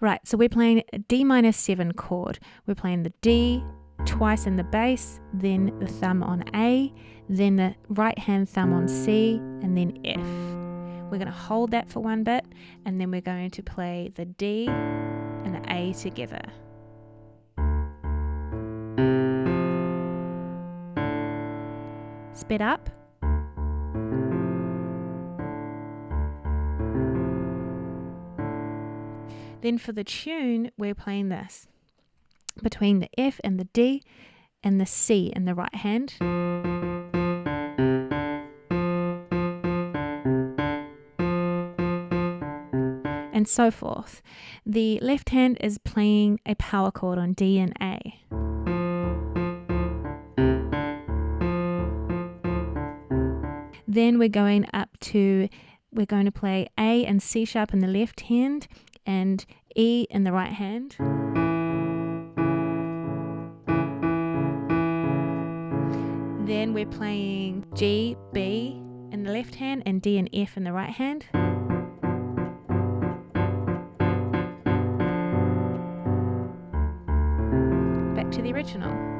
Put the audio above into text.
Right, so we're playing a D minor 7 chord. We're playing the D twice in the bass, then the thumb on A, then the right hand thumb on C, and then F. We're going to hold that for one bit, and then we're going to play the D and the A together. Sped up. Then for the tune, we're playing this between the F and the D and the C in the right hand. And so forth. The left hand is playing a power chord on D and A. Then we're going to play A and C sharp in the left hand and E in the right hand. Then we're playing G, B in the left hand and D and F in the right hand. Back to the original.